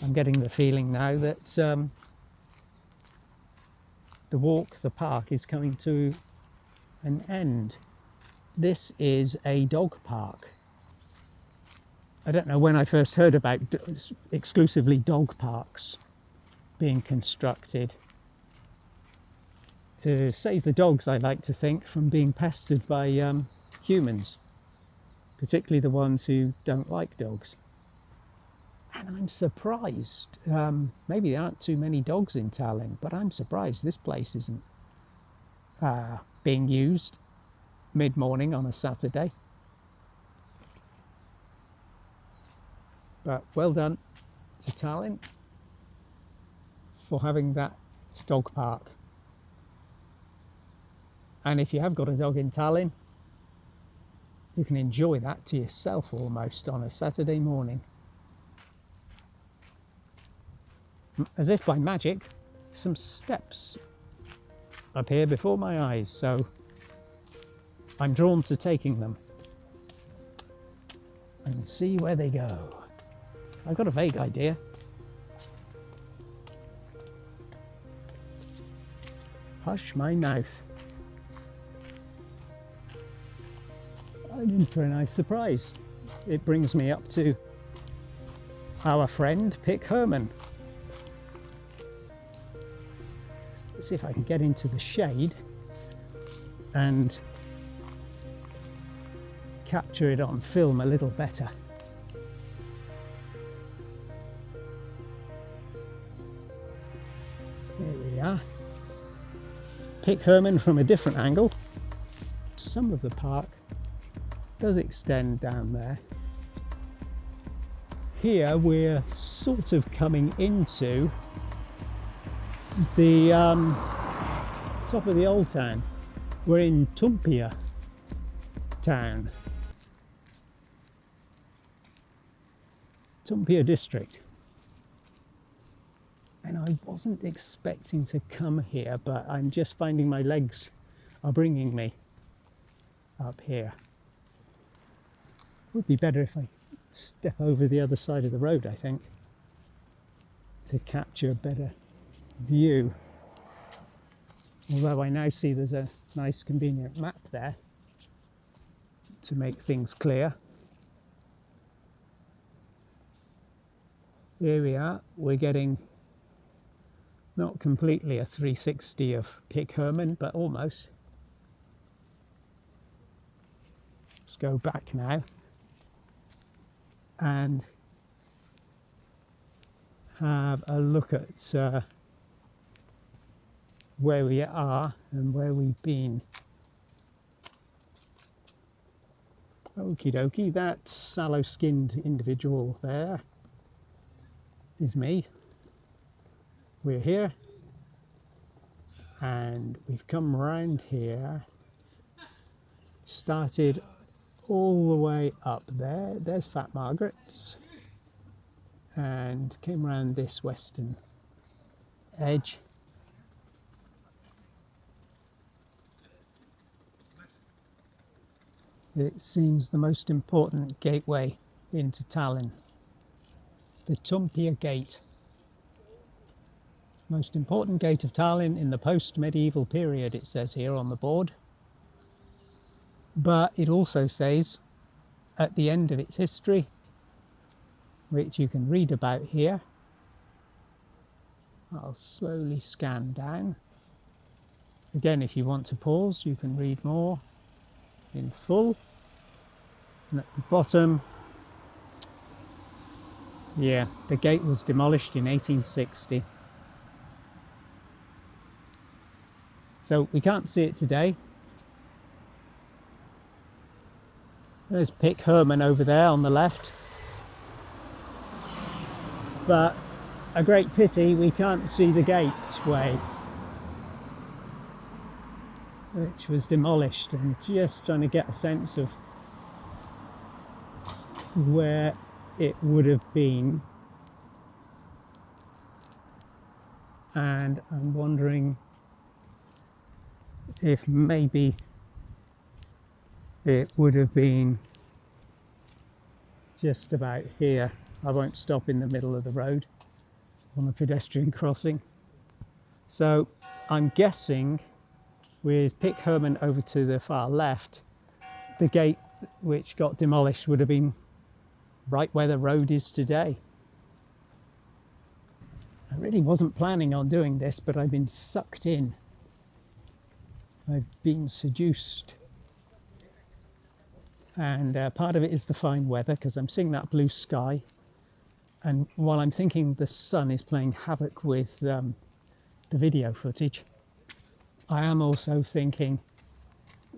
I'm getting the feeling now that the park is coming to an end. This is a dog park. I don't know when I first heard about exclusively dog parks being constructed to save the dogs, I like to think, from being pestered by humans, particularly the ones who don't like dogs. And I'm surprised, maybe there aren't too many dogs in Tallinn, but I'm surprised this place isn't being used mid-morning on a Saturday. But well done to Tallinn for having that dog park. And if you have got a dog in Tallinn, you can enjoy that to yourself almost on a Saturday morning. As if by magic, some steps appear before my eyes, so I'm drawn to taking them and see where they go. I've got a vague idea. Hush my mouth. I'm in for a nice surprise. It brings me up to our friend Pick Herman. Let's see if I can get into the shade and capture it on film a little better. There we are. Pick Herman from a different angle. Some of the park does extend down there. Here we're sort of coming into the top of the old town. We're in Toompea town, Toompea district, and I wasn't expecting to come here, but I'm just finding my legs are bringing me up here. Would be better if I step over the other side of the road, I think, to capture a better view. Although I now see there's a nice convenient map there to make things clear. Here we are. We're getting not completely a 360 of Pick Herman, but almost. Let's go back now and have a look at where we are and where we've been. Okie dokie, that sallow-skinned individual there is me. We're here and we've come round here, started all the way up there. There's Fat Margaret's, and came round this western edge. It seems the most important gateway into Tallinn, the Toompea Gate. Most important gate of Tallinn in the post-medieval period, it says here on the board. But it also says at the end of its history, which you can read about here. I'll slowly scan down. Again, if you want to pause, you can read more in full. And at the bottom, yeah, the gate was demolished in 1860. So we can't see it today. There's Pick Herman over there on the left. But a great pity we can't see the gateway, which was demolished, and just trying to get a sense of where it would have been. And I'm wondering if maybe it would have been just about here. I won't stop in the middle of the road. on the pedestrian crossing. So I'm guessing with Pick Herman over to the far left, the gate which got demolished would have been right where the road is today. I really wasn't planning on doing this, but I've been sucked in. I've been seduced. And part of it is the fine weather, because I'm seeing that blue sky. And while I'm thinking the sun is playing havoc with the video footage, I am also thinking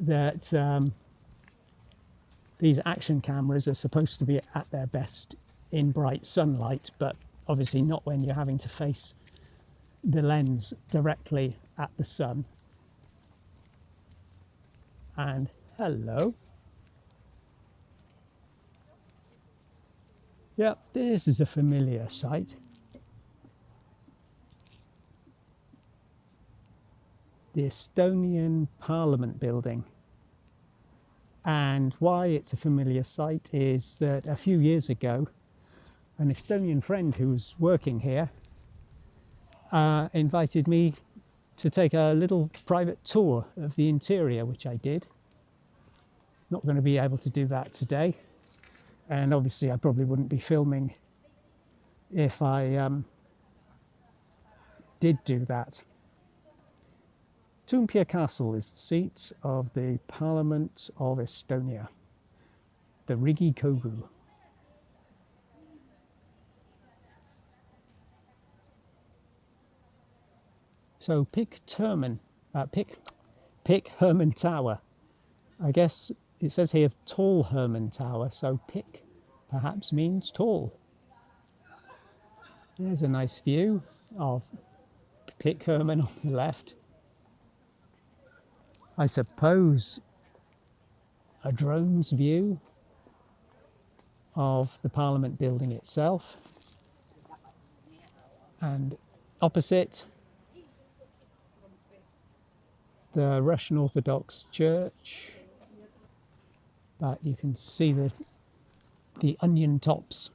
that these action cameras are supposed to be at their best in bright sunlight, but obviously not when you're having to face the lens directly at the sun. And hello. Yep, this is a familiar sight. The Estonian Parliament building. And why it's a familiar sight is that a few years ago, an Estonian friend who was working here invited me to take a little private tour of the interior, which I did. Not going to be able to do that today. And obviously I probably wouldn't be filming if I did do that. Toompea Castle is the seat of the Parliament of Estonia, the Riigikogu. So Pick Herman Tower. I guess it says here Tall Herman Tower, so Pick perhaps means tall. There's a nice view of Pick Herman on the left. I suppose a drone's view of the Parliament building itself. And opposite, the Russian Orthodox Church. But you can see the onion tops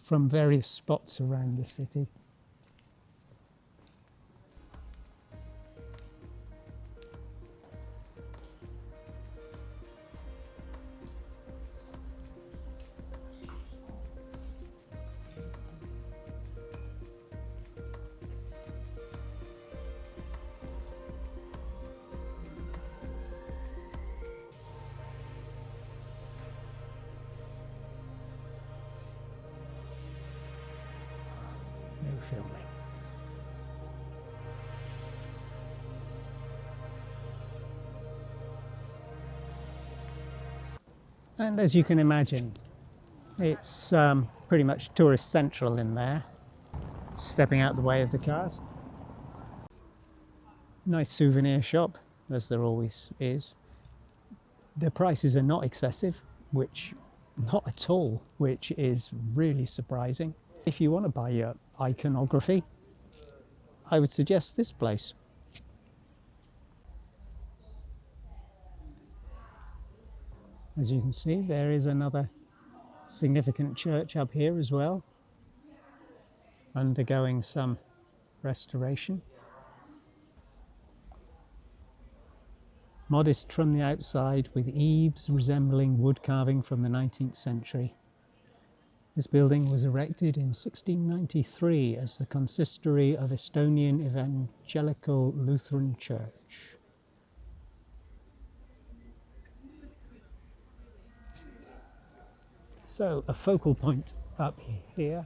from various spots around the city. Filming. And as you can imagine, it's pretty much tourist central in there, stepping out the way of the cars. Nice souvenir shop, as there always is. The prices are not excessive, not at all, which is really surprising. If you want to buy your iconography, I would suggest this place. As you can see, there is another significant church up here as well, undergoing some restoration. Modest from the outside, with eaves resembling wood carving from the 19th century. This building was erected in 1693 as the consistory of Estonian Evangelical Lutheran Church. So a focal point up here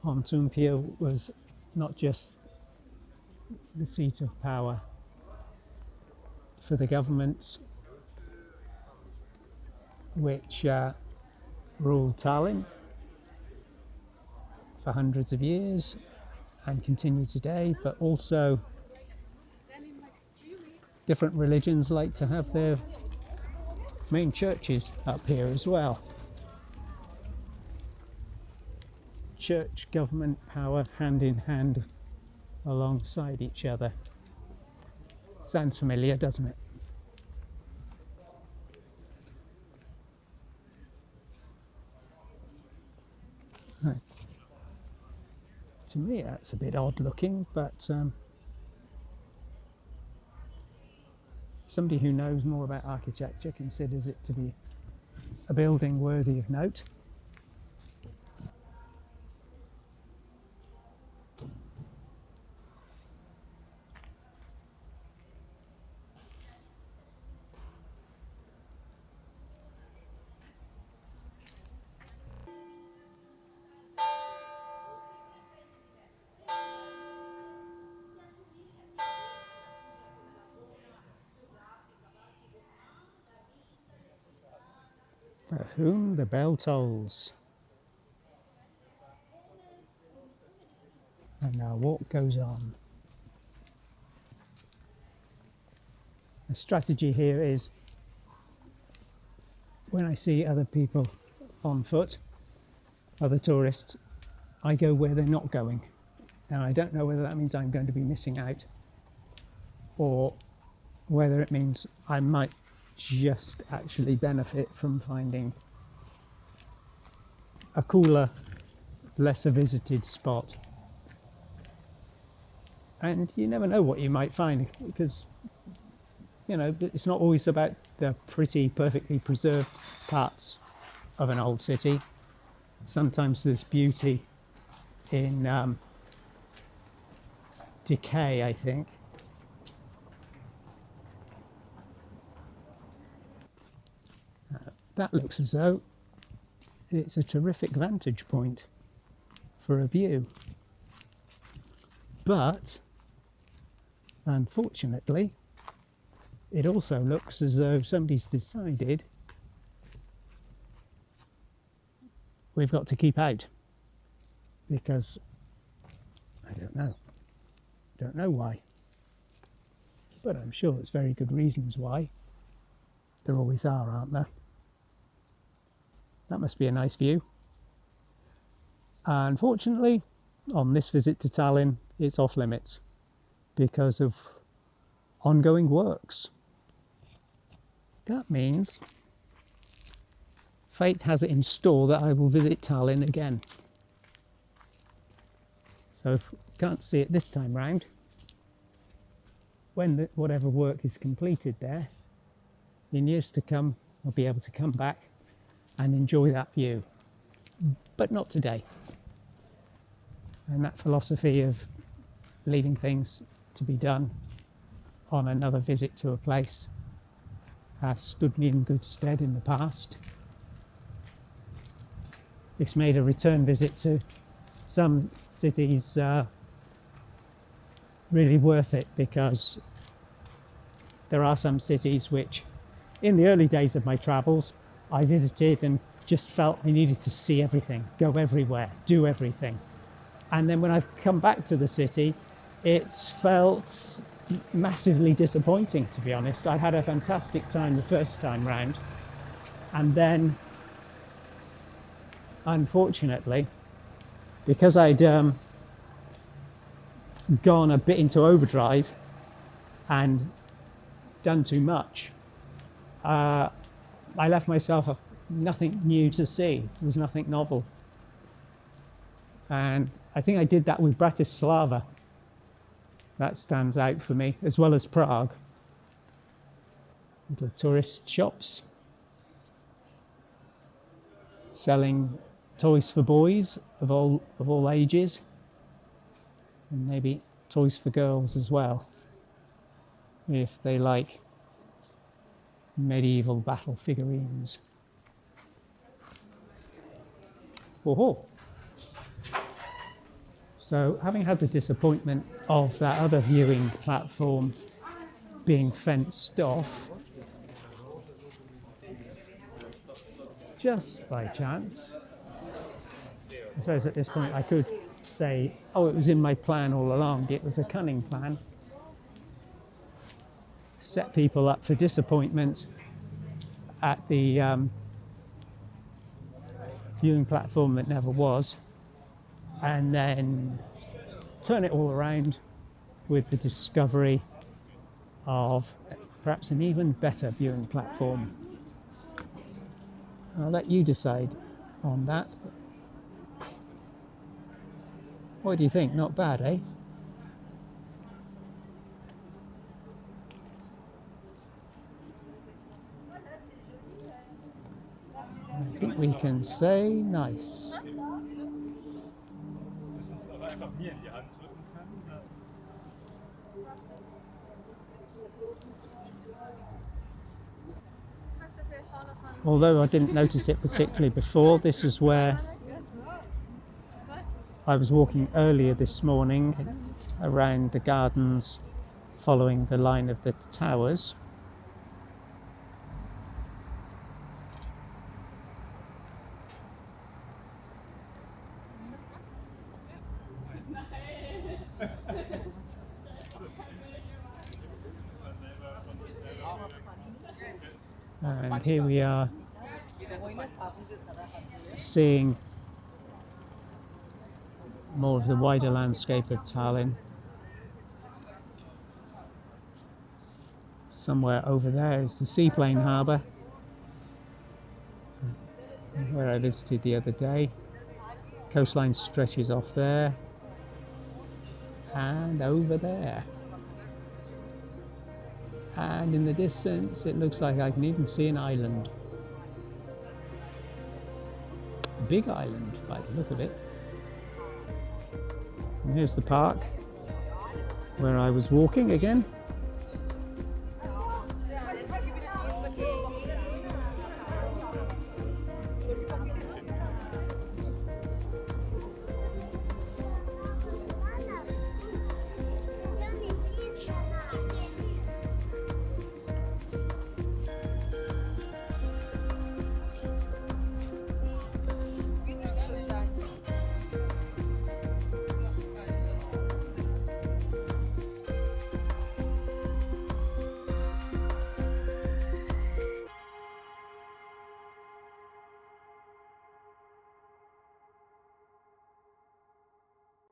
on Toompea was not just the seat of power for the governments which ruled Tallinn for hundreds of years and continue today, but also different religions like to have their main churches up here as well. Church, government, power, hand in hand alongside each other. Sounds familiar, doesn't it? Right. To me, that's a bit odd looking, but somebody who knows more about architecture considers it to be a building worthy of note. For whom the bell tolls. And our walk goes on. The strategy here is, when I see other people on foot, other tourists, I go where they're not going. And I don't know whether that means I'm going to be missing out or whether it means I might just actually benefit from finding a cooler, lesser visited spot. And you never know what you might find, because, you know, it's not always about the pretty, perfectly preserved parts of an old city. Sometimes there's beauty in decay, I think. That looks as though it's a terrific vantage point for a view. But, unfortunately, it also looks as though somebody's decided we've got to keep out. Because, I don't know why. But I'm sure there's very good reasons why. There always are, aren't there? That must be a nice view. Unfortunately, on this visit to Tallinn, it's off limits because of ongoing works. That means fate has it in store that I will visit Tallinn again. So if we can't see it this time round, when whatever work is completed there, in years to come, I'll be able to come back and enjoy that view, but not today. And that philosophy of leaving things to be done on another visit to a place has stood me in good stead in the past. It's made a return visit to some cities really worth it, because there are some cities which, in the early days of my travels, I visited and just felt I needed to see everything, go everywhere, do everything. And then when I've come back to the city, it's felt massively disappointing, to be honest. I had a fantastic time the first time round, and then, unfortunately, because I'd gone a bit into overdrive and done too much, I left myself nothing new to see. There was nothing novel. And I think I did that with Bratislava. That stands out for me, as well as Prague. Little tourist shops selling toys for boys of all ages, and maybe toys for girls as well, if they like medieval battle figurines. Oh. So, having had the disappointment of that other viewing platform being fenced off, just by chance, I suppose at this point I could say, oh, it was in my plan all along. It was a cunning plan. Set people up for disappointment at the viewing platform that never was, and then turn it all around with the discovery of perhaps an even better viewing platform. I'll let you decide on that. What do you think? Not bad, eh? I think we can say nice. Although I didn't notice it particularly before, this is where I was walking earlier this morning around the gardens following the line of the towers. And here we are seeing more of the wider landscape of Tallinn. Somewhere over there is the seaplane harbour, where I visited the other day. Coastline stretches off there and over there. And in the distance it looks like I can even see an island. A big island by the look of it. And here's the park where I was walking again.